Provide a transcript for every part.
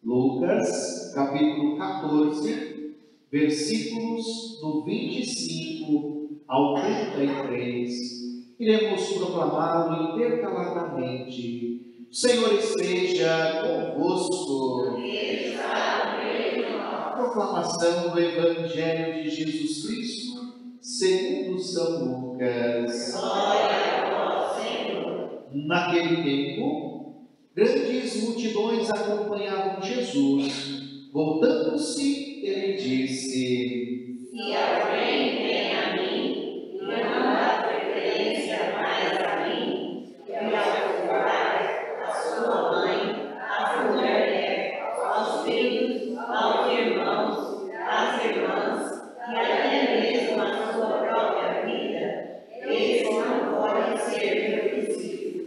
Lucas, capítulo 14, versículos do 25 ao 33. Iremos proclamá-lo intercaladamente. O Senhor esteja convosco. Proclamação do Evangelho de Jesus Cristo, segundo São Lucas. Glória a vós, Senhor. Naquele tempo, grandes multidões acompanhavam Jesus. Voltando-se, ele disse: Se alguém vem a mim e não dá preferência mais a mim, e ao seu pai, à sua mãe, à sua mulher, aos filhos, aos irmãos, às irmãs, e até mesmo à sua própria vida, esse não pode ser meu discípulo.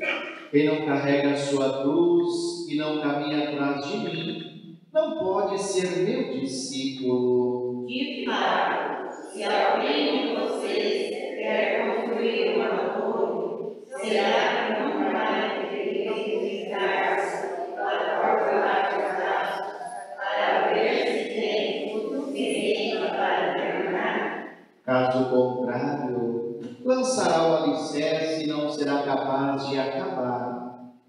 Quem não carrega a sua cruz e não caminha atrás de mim, não pode ser meu discípulo. De fato, se alguém de vocês quer construir uma torre, será que não vai edificar-se a porta lá de trás, para ver se tem o suficiente para terminar? Caso contrário, lançará o alicerce e não será capaz de acabar.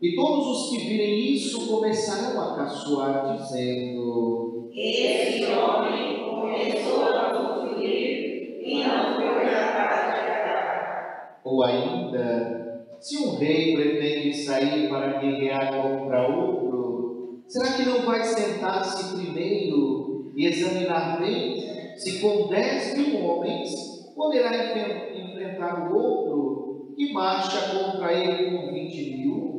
E todos os que virem isso começarão a caçoar, dizendo: Esse homem começou a construir e não foi capaz de acabar. Ou ainda, se um rei pretende sair para guerrear contra outro, será que não vai sentar-se primeiro e examinar bem se com 10.000 homens poderá enfrentar o outro que marcha contra ele com 20.000?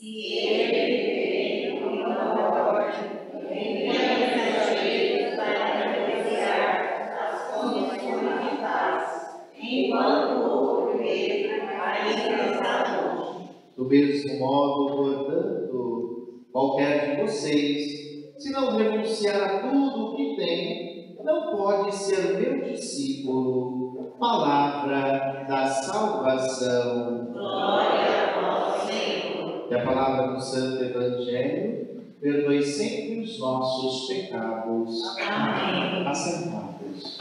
Se ele vem com uma ordem, envia mensageiros para negociar as condições de paz, enquanto o outro rei ainda está longe. Do mesmo modo, portanto, qualquer de vocês, se não renunciar a tudo o que tem, não pode ser meu discípulo. Palavra da salvação. Glória a vós, Senhor. Que a palavra do Santo Evangelho perdoe sempre os nossos pecados. Amém. Assentados.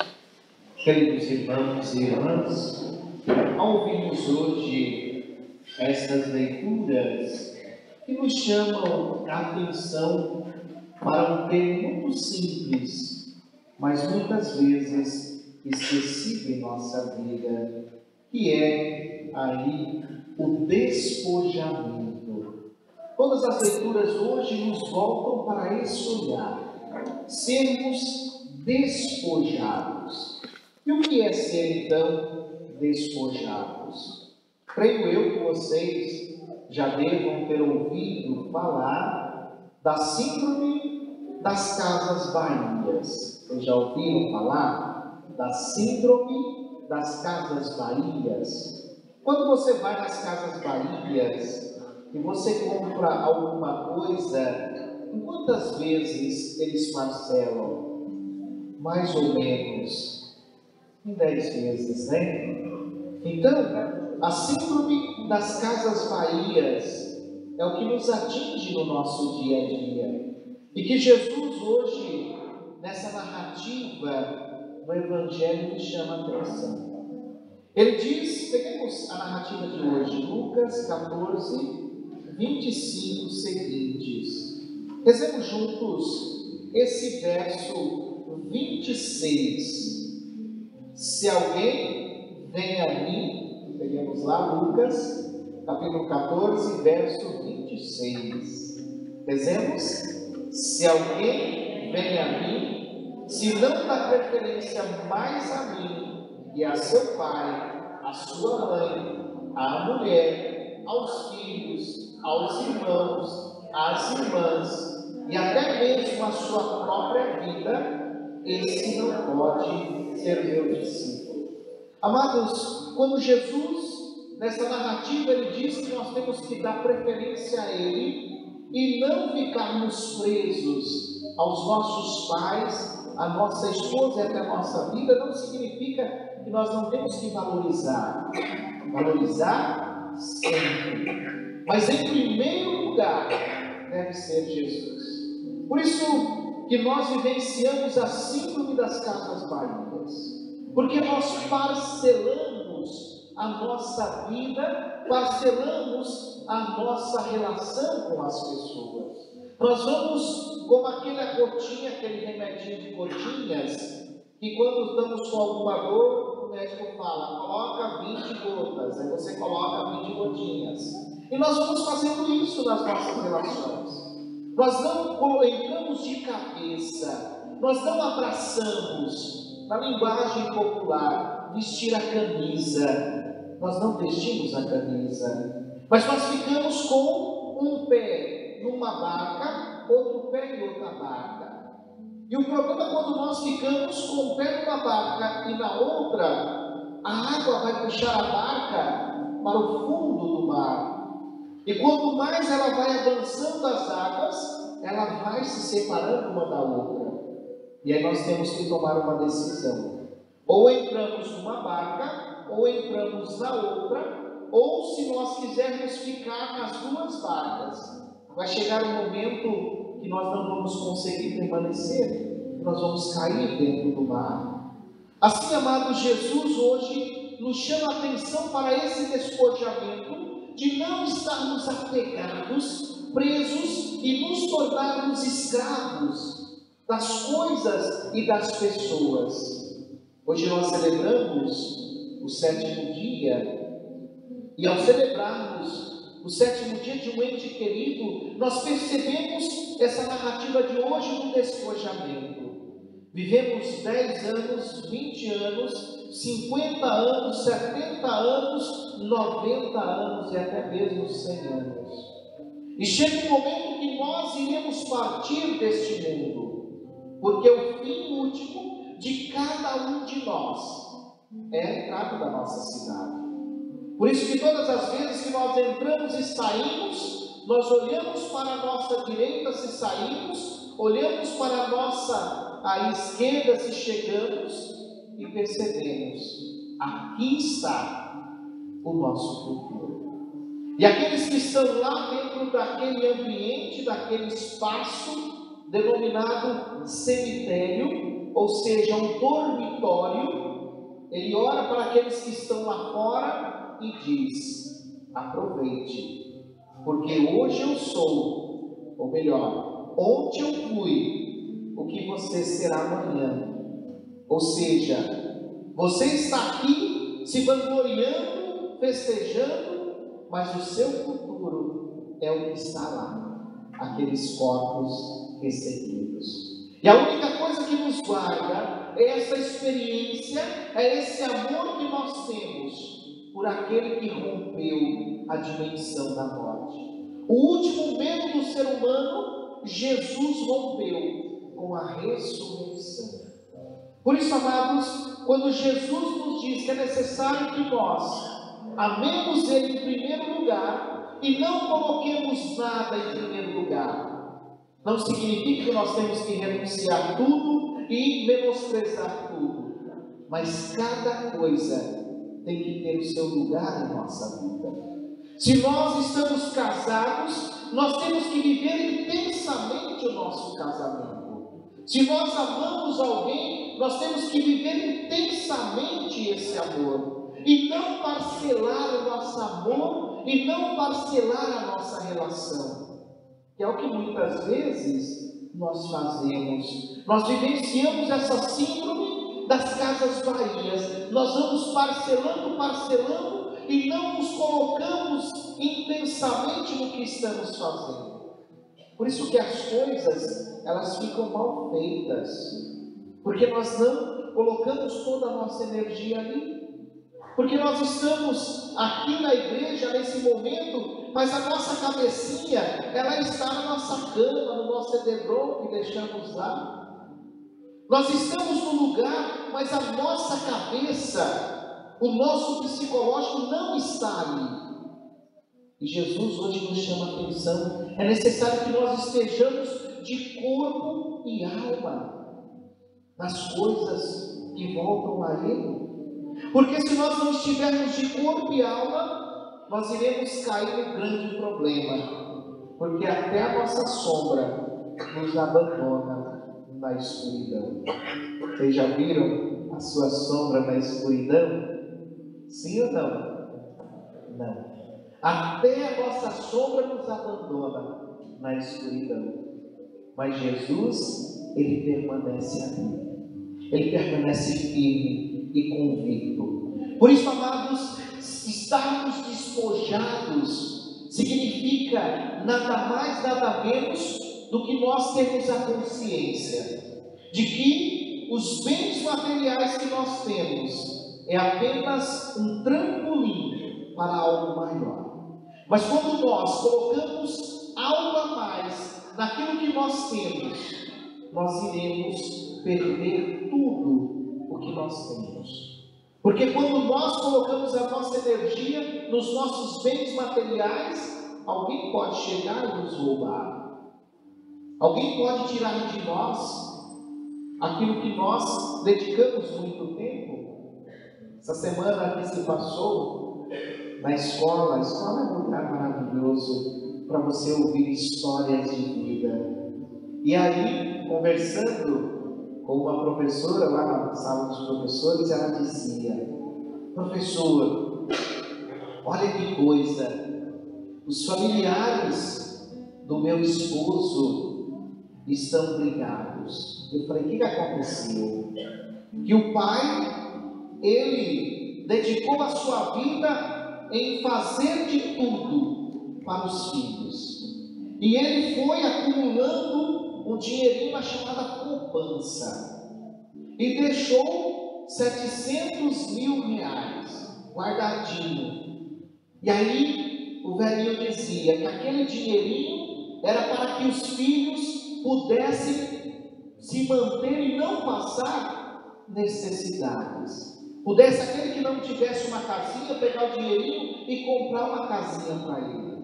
Queridos irmãos e irmãs, ao ouvirmos hoje estas leituras que nos chamam a atenção para um tema muito simples, mas muitas vezes esquecido em nossa vida, que é aí o despojamento. Todas as leituras hoje nos voltam para esse olhar, sermos despojados. E o que é ser então despojados? Creio eu que vocês já devam ter ouvido falar da síndrome das Casas Bahias. Vocês já ouviram falar da síndrome das Casas Bahias? Quando você vai nas Casas Bahias e você compra alguma coisa, quantas vezes eles parcelam? Mais ou menos em 10 vezes, né? Então, a síndrome das Casas Bahias é o que nos atinge no nosso dia a dia. E que Jesus hoje, nessa narrativa do Evangelho, nos chama a atenção. Ele diz, peguemos a narrativa de hoje, Lucas 14, 25 seguintes. Rezemos juntos esse verso 26. Se alguém vem a mim, pegamos lá Lucas, capítulo 14, verso 26. Rezemos: se alguém vem a mim, se não dá preferência mais a mim e a seu pai, a sua mãe, à mulher, aos filhos, aos irmãos, às irmãs e até mesmo a sua própria vida, esse não pode ser meu discípulo. Amados, quando Jesus, nessa narrativa, ele diz que nós temos que dar preferência a Ele e não ficarmos presos aos nossos pais, à nossa esposa e até a nossa vida, não significa que nós não temos que valorizar. Valorizar sempre. Mas em primeiro lugar deve ser Jesus. Por isso que nós vivenciamos a síndrome das casas vazias, porque nós parcelamos a nossa vida, parcelamos a nossa relação com as pessoas. Nós vamos como aquela gotinha, aquele remedinho de gotinhas, que quando estamos com alguma dor, o médico fala, coloca 20 gotas, aí você coloca 20 gotinhas. E nós vamos fazendo isso nas nossas relações. Nós não entramos de cabeça, nós não abraçamos, na linguagem popular, vestir a camisa. Nós não vestimos a camisa, mas nós ficamos com um pé numa barca, outro pé em outra barca. E o problema é quando nós ficamos com um pé numa barca e na outra, a água vai puxar a barca para o fundo do mar. E quanto mais ela vai avançando as águas, ela vai se separando uma da outra. E aí nós temos que tomar uma decisão. Ou entramos numa barca, ou entramos na outra, ou se nós quisermos ficar nas duas barcas, vai chegar um momento que nós não vamos conseguir permanecer, nós vamos cair dentro do mar. Assim, amado, Jesus hoje nos chama a atenção para esse despojamento, de não estarmos apegados, presos e nos tornarmos escravos das coisas e das pessoas. Hoje nós celebramos o 7º dia, e ao celebrarmos o 7º dia de um ente querido, nós percebemos essa narrativa de hoje do despojamento. Vivemos 10 anos, 20 anos, 50 anos, 70 anos, 90 anos e até mesmo 100 anos. E chega um momento que nós iremos partir deste mundo, porque o fim último de cada um de nós é a entrada da nossa cidade. Por isso que todas as vezes que nós entramos e saímos, nós olhamos para a nossa direita se saímos, olhamos para a nossa esquerda se chegamos e percebemos, aqui está o nosso futuro. E aqueles que estão lá dentro daquele ambiente, daquele espaço denominado cemitério, ou seja, um dormitório, ele olha para aqueles que estão lá fora e diz, aproveite, porque hoje eu sou, ou melhor, ontem eu fui, o que você será amanhã. Ou seja, você está aqui se vangloriando, festejando, mas o seu futuro é o que está lá, aqueles corpos recebidos. E a única coisa que nos guarda é essa experiência, é esse amor que nós temos por aquele que rompeu a dimensão da morte. O último medo do ser humano, Jesus rompeu com a ressurreição. Por isso, amados, quando Jesus nos diz que é necessário que nós amemos Ele em primeiro lugar e não coloquemos nada em primeiro lugar, não significa que nós temos que renunciar tudo e menosprezar tudo, mas cada coisa tem que ter o seu lugar em nossa vida. Se nós estamos casados, nós temos que viver intensamente o nosso casamento. Se nós amamos alguém, nós temos que viver intensamente esse amor. E não parcelar o nosso amor, e não parcelar a nossa relação. Que é o que muitas vezes nós fazemos. Nós vivenciamos essa síndrome das casas vazias. Nós vamos parcelando, e não nos colocamos intensamente no que estamos fazendo. Por isso que as coisas, elas ficam mal feitas, porque nós não colocamos toda a nossa energia ali, porque nós estamos aqui na igreja nesse momento, mas a nossa cabecinha, ela está na nossa cama, no nosso edredom que deixamos lá. Nós estamos no lugar, mas a nossa cabeça, o nosso psicológico não está ali. E Jesus hoje nos chama a atenção, é necessário que nós estejamos de corpo e alma nas coisas que voltam a Ele. Porque se nós não estivermos de corpo e alma, nós iremos cair num grande problema. Porque até a nossa sombra nos abandona na escuridão. Vocês já viram a sua sombra na escuridão? Sim ou não? Não. Até a nossa sombra nos abandona na escuridão. Mas Jesus, Ele permanece ali. Ele permanece firme e convicto. Por isso, amados, estarmos despojados significa nada mais, nada menos do que nós termos a consciência de que os bens materiais que nós temos é apenas um trampolim para algo maior. Mas quando nós colocamos algo a mais naquilo que nós temos, nós iremos perder tudo o que nós temos. Porque quando nós colocamos a nossa energia nos nossos bens materiais, alguém pode chegar e nos roubar. Alguém pode tirar de nós aquilo que nós dedicamos muito tempo. Essa semana que se passou na escola, a escola é um lugar maravilhoso para você ouvir histórias de vida. E aí, conversando com uma professora lá na sala dos professores, ela dizia: professor, olha que coisa, os familiares do meu esposo estão brigados. Eu falei: o que aconteceu? Que o pai, ele dedicou a sua vida em fazer de tudo para os filhos. E ele foi acumulando um dinheirinho na chamada poupança. E deixou 700 mil reais guardadinho. E aí o velhinho dizia que aquele dinheirinho era para que os filhos pudessem se manter e não passar necessidades. Pudesse aquele que não tivesse uma casinha pegar o dinheirinho e comprar uma casinha para ele.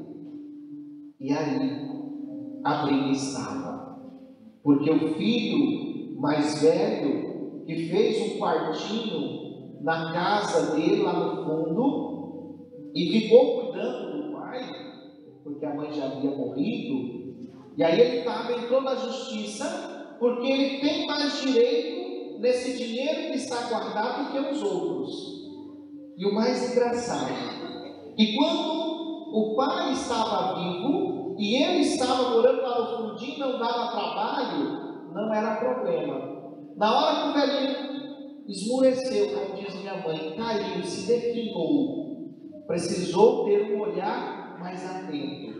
E aí a briga estava. Porque o filho mais velho, que fez um quartinho na casa dele lá no fundo, e ficou cuidando do pai, porque a mãe já havia morrido, e aí ele entrou na justiça, porque ele tem mais direito nesse dinheiro que está guardado do que os outros. E o mais engraçado, que quando o pai estava vivo, e ele estava morando lá no fundinho, não dava trabalho, não era problema. Na hora que o velhinho esmureceu, como diz minha mãe, caiu, se definhou, precisou ter um olhar mais atento.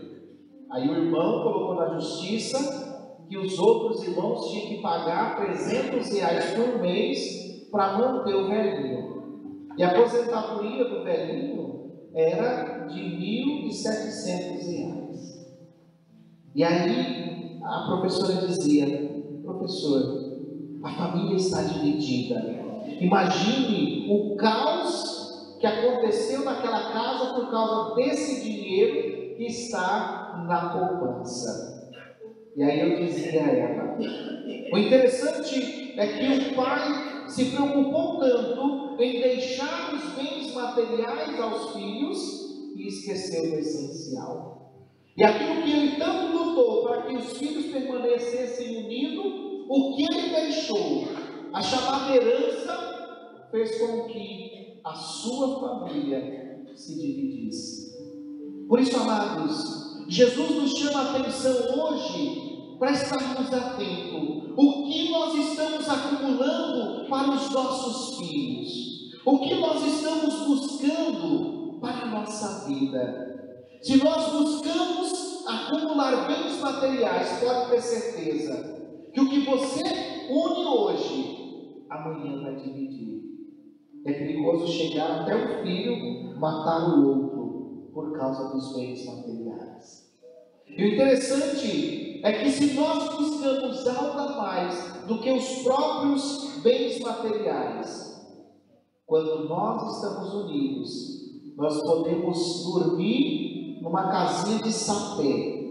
Aí o irmão colocou na justiça que os outros irmãos tinham que pagar 300 reais por mês para manter o velhinho. E a aposentadoria do velhinho era de 1.700 reais. E aí a professora dizia: professor, a família está dividida. Imagine o caos que aconteceu naquela casa por causa desse dinheiro que está na poupança. E aí eu dizia a ela: o interessante é que o pai se preocupou tanto em deixar os bens materiais aos filhos e esqueceu do essencial. E aquilo que ele tanto lutou para que os filhos permanecessem unidos, o que ele deixou, a chamada herança, fez com que a sua família se dividisse. Por isso, amados, Jesus nos chama a atenção hoje para estarmos atentos. O que nós estamos acumulando para os nossos filhos? O que nós estamos buscando para a nossa vida? Se nós buscamos acumular bens materiais, pode ter certeza que o que você une hoje, amanhã vai dividir. É perigoso chegar até o filho matar o outro por causa dos bens materiais. E o interessante é que se nós buscamos algo a mais do que os próprios bens materiais, quando nós estamos unidos, nós podemos dormir numa casinha de sapé,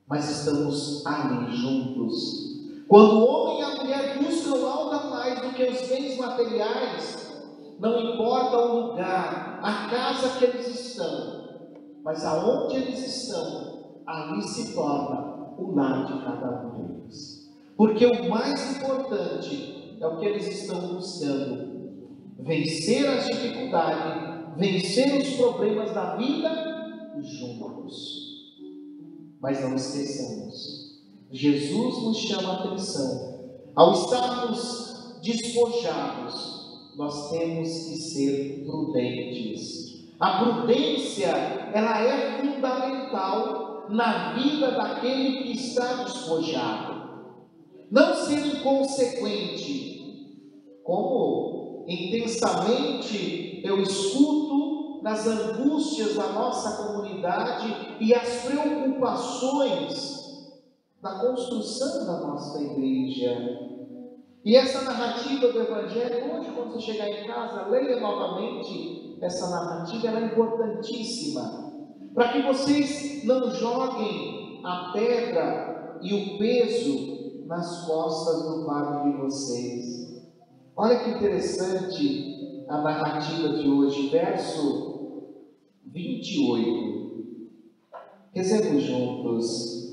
mas estamos ali juntos. Quando o homem e a mulher buscam algo a mais do que os bens materiais, não importa o lugar, a casa que eles estão, mas aonde eles estão, ali se torna o lar de cada um deles. Porque o mais importante é o que eles estão buscando: vencer as dificuldades, vencer os problemas da vida juntos. Mas não esqueçamos, Jesus nos chama a atenção. Ao estarmos despojados, nós temos que ser prudentes. A prudência, ela é fundamental na vida daquele que está despojado. Não ser inconsequente, como intensamente eu escuto nas angústias da nossa comunidade e as preocupações da construção da nossa igreja. E essa narrativa do Evangelho, hoje quando você chegar em casa, leia novamente essa narrativa, ela é importantíssima, para que vocês não joguem a pedra e o peso nas costas do fardo de vocês. Olha que interessante a narrativa de hoje, verso 28. Rezemos juntos.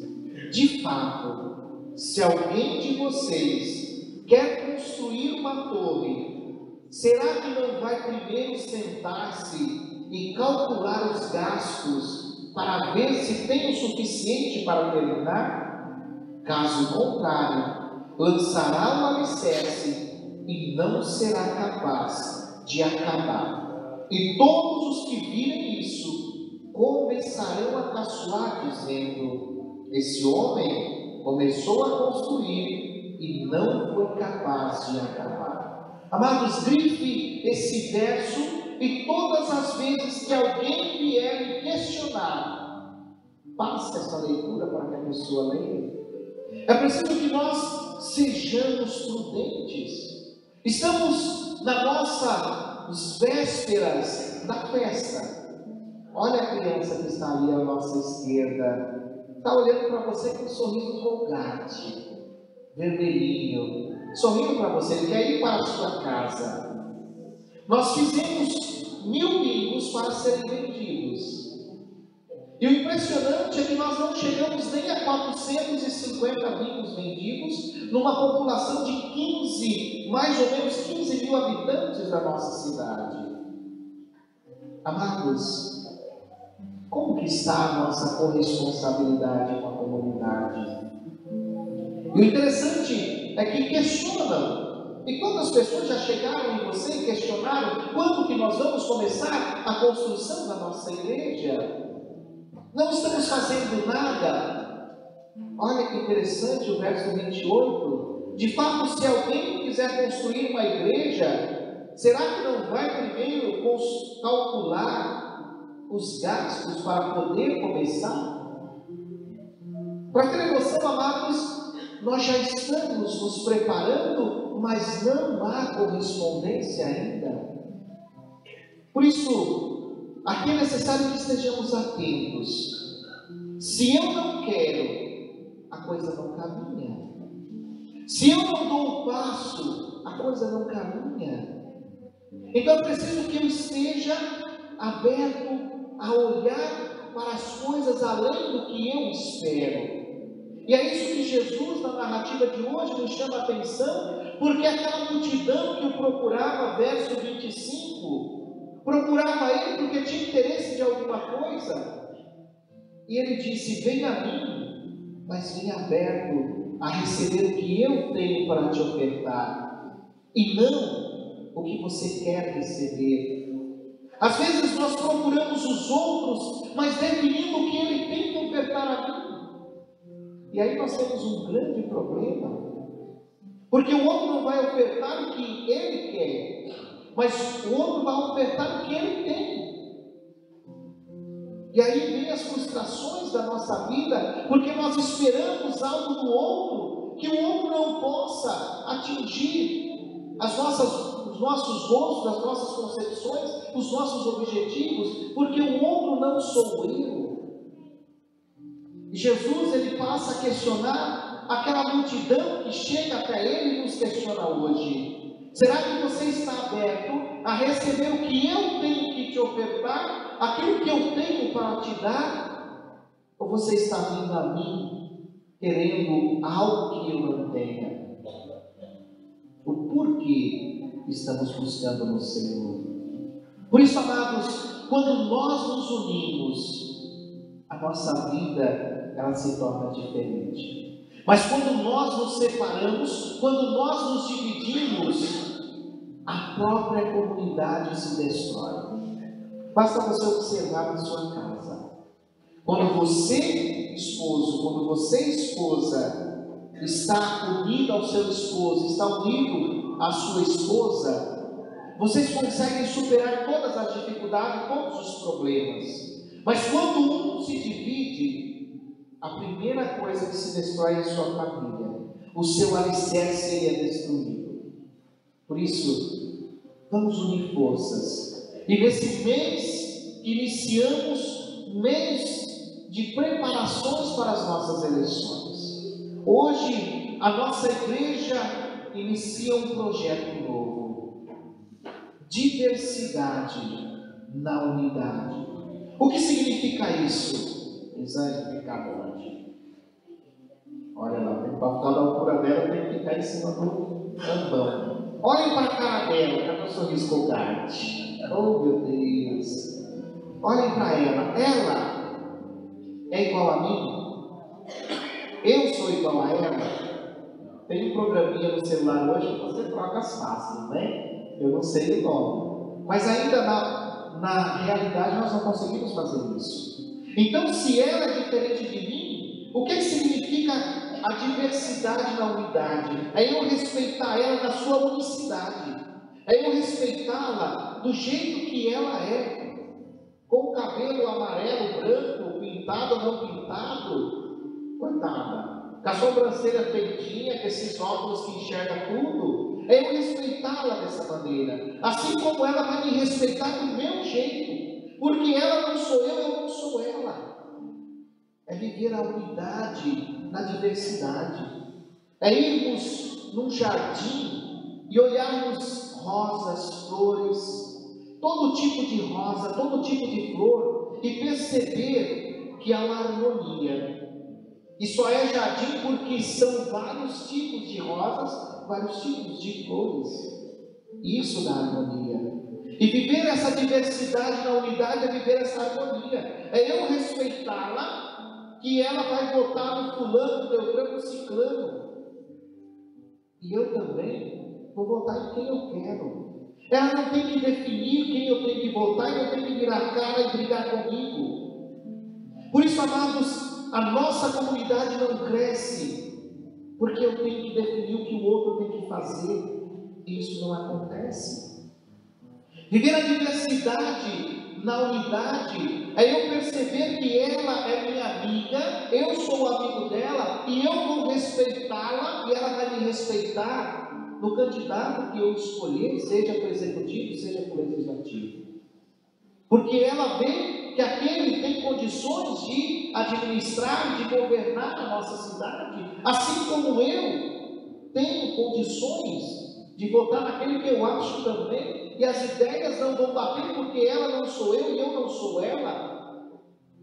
De fato, se alguém de vocês quer construir uma torre, será que não vai primeiro sentar-se e calcular os gastos para ver se tem o suficiente para terminar? Caso contrário, lançará o alicerce e não será capaz de acabar. E todos os que virem isso começarão a caçoar, dizendo: esse homem começou a construir e não foi capaz de acabar. Amados, grife esse verso e todas as vezes que alguém vier me questionar, passe essa leitura para que a pessoa leia. É preciso que nós sejamos prudentes. Estamos nas vésperas da festa. Olha a criança que está ali à nossa esquerda. Está olhando para você com um sorriso colgate, vermelhinho, sorrindo para você, ele quer ir para a sua casa. Nós fizemos 1000 bingos para serem vendidos. E o impressionante é que nós não chegamos nem a 450 bingos vendidos, numa população de mais ou menos 15 mil habitantes da nossa cidade. Amados, como que está a nossa corresponsabilidade com a comunidade? E o interessante é que questionam. E quantas pessoas já chegaram em você e questionaram quando que nós vamos começar a construção da nossa igreja? Não estamos fazendo nada. Olha que interessante o verso 28. De fato, se alguém quiser construir uma igreja, será que não vai primeiro calcular os gastos para poder começar? Para ter noção, amados, nós já estamos nos preparando, mas não há correspondência ainda. Por isso, aqui é necessário que estejamos atentos. Se eu não quero, a coisa não caminha. Se eu não dou o passo, a coisa não caminha. Então é preciso que eu esteja aberto a olhar para as coisas além do que eu espero. E é isso que Jesus, na narrativa de hoje, nos chama a atenção, porque aquela multidão que o procurava, verso 25, procurava ele porque tinha interesse de alguma coisa. E ele disse: venha a mim, mas venha aberto a receber o que eu tenho para te ofertar, e não o que você quer receber. Às vezes nós procuramos os outros, mas definindo o que ele tem que ofertar a mim. E aí nós temos um grande problema, porque o outro não vai ofertar o que ele quer, mas o outro vai ofertar o que ele tem. E aí vem as frustrações da nossa vida, porque nós esperamos algo do outro, que o outro não possa atingir os nossos gostos, as nossas concepções, os nossos objetivos, porque o outro não sou eu. E Jesus, ele passa a questionar aquela multidão que chega até ele e nos questiona hoje: será que você está aberto a receber o que eu tenho que te ofertar, aquilo que eu tenho para te dar? Ou você está vindo a mim querendo algo que eu não tenha. O porquê estamos buscando no Senhor. Por isso, amados, quando nós nos unimos, a nossa vida, ela se torna diferente. Mas quando nós nos separamos, quando nós nos dividimos, a própria comunidade se destrói. Basta você observar na sua casa. Quando você, esposo, quando você, esposa, está unido ao seu esposo, está unido à sua esposa, vocês conseguem superar todas as dificuldades, todos os problemas. Mas quando um se divide, a primeira coisa que se destrói é a sua família. O seu alicerce é destruído. Por isso, vamos unir forças. E nesse mês, iniciamos mês de preparações para as nossas eleições. Hoje, a nossa igreja inicia um projeto novo. Diversidade na unidade. O que significa isso? Exame de cabode. Olha lá, tem para falar da altura dela, tem que ficar em cima do ambão. Olhem para a cara dela, cadê o sorriso colgate? Oh, meu Deus! Olhem para ela. Ela é igual a mim? Eu sou igual a ela? Tem um programinha no celular hoje que você troca as faces, né? Eu não sei o nome. Mas ainda na realidade nós não conseguimos fazer isso. Então, se ela é diferente de mim, o que significa a diversidade na unidade? É eu respeitar ela na sua unicidade. É eu respeitá-la do jeito que ela é. Com o cabelo amarelo, branco, pintado ou não pintado, coitada. Com a sobrancelha feitinha, com esses óculos que enxerga tudo, é eu respeitá-la dessa maneira. Assim como ela vai me respeitar do meu jeito, porque ela não sou eu não sou ela. É viver a unidade na diversidade. É irmos num jardim e olharmos rosas, flores, todo tipo de rosa, todo tipo de flor, e perceber que há uma harmonia. E só é jardim porque são vários tipos de rosas, vários tipos de flores. Isso dá harmonia. E viver essa diversidade na unidade é viver essa harmonia. É eu respeitá-la, que ela vai votar no fulano, no beltrano, no ciclano. E eu também vou votar em quem eu quero. Ela não tem que definir quem eu tenho que votar e não tem que virar a cara e brigar comigo. Por isso, amados, a nossa comunidade não cresce porque eu tenho que definir o que o outro tem que fazer. E isso não acontece. Viver a diversidade na unidade é eu perceber que ela é minha amiga, eu sou o amigo dela e eu vou respeitá-la e ela vai me respeitar no candidato que eu escolher, seja para o executivo, seja para o legislativo. Porque ela vê que aquele tem condições de administrar, de governar a nossa cidade, assim como eu tenho condições de votar naquele que eu acho também, e as ideias não vão bater porque ela não sou eu e eu não sou ela.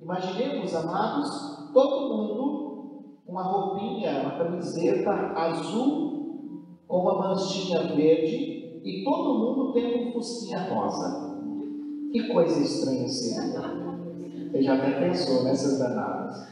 Imaginemos, amados, todo mundo com uma roupinha, uma camiseta azul com uma manchinha verde e todo mundo tem um fusquinha rosa. Que coisa estranha seria. Você já até pensou nessas danadas.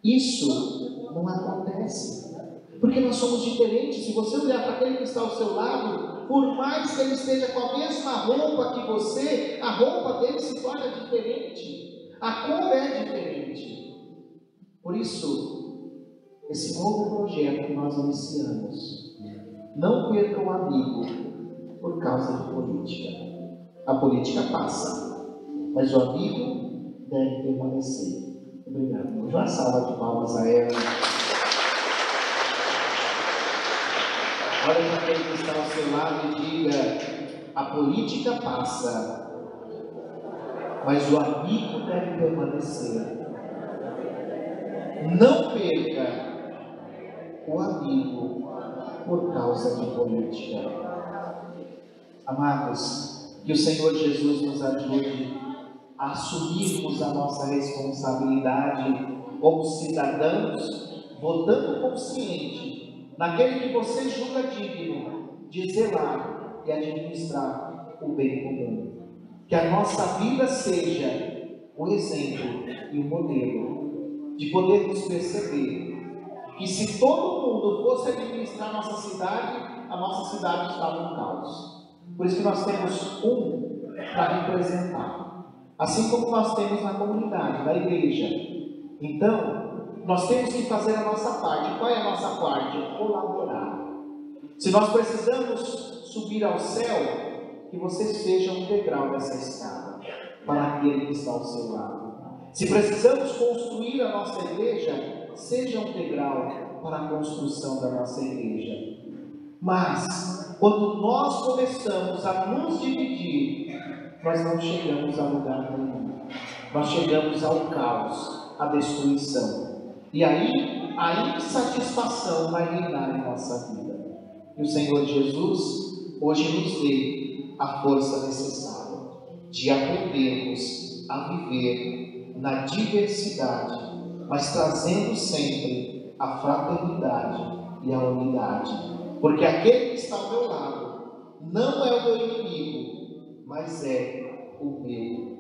Isso não acontece. Porque nós somos diferentes. Se você olhar para aquele que está ao seu lado, por mais que ele esteja com a mesma roupa que você, a roupa dele se torna diferente. A cor é diferente. Por isso, esse novo projeto que nós iniciamos, não perca um amigo por causa de política. A política passa, mas o amigo deve permanecer. Obrigado. Uma salva de palmas a ela. Olha para aquele que está ao seu lado e diga: a política passa, mas o amigo deve permanecer. Não perca o amigo por causa de política. Amados, que o Senhor Jesus nos ajude a assumirmos a nossa responsabilidade como cidadãos, votando consciente naquele que você julga digno de zelar e administrar o bem comum. Que a nossa vida seja o exemplo e o modelo de podermos perceber que se todo mundo fosse administrar a nossa cidade estava no caos. Por isso que nós temos um para representar, assim como nós temos na comunidade, na igreja. Então, nós temos que fazer a nossa parte. Qual é a nossa parte? Colaborar. Se nós precisamos subir ao céu, que você seja um degrau dessa escada para aquele que está ao seu lado. Se precisamos construir a nossa igreja, seja um degrau para a construção da nossa igreja. Mas, quando nós começamos a nos dividir, nós não chegamos a lugar nenhum. Nós chegamos ao caos, à destruição. E aí, a insatisfação vai reinar em nossa vida. E o Senhor Jesus hoje nos dê a força necessária de aprendermos a viver na diversidade, mas trazendo sempre a fraternidade e a unidade. Porque aquele que está ao meu lado não é o meu inimigo, mas é o meu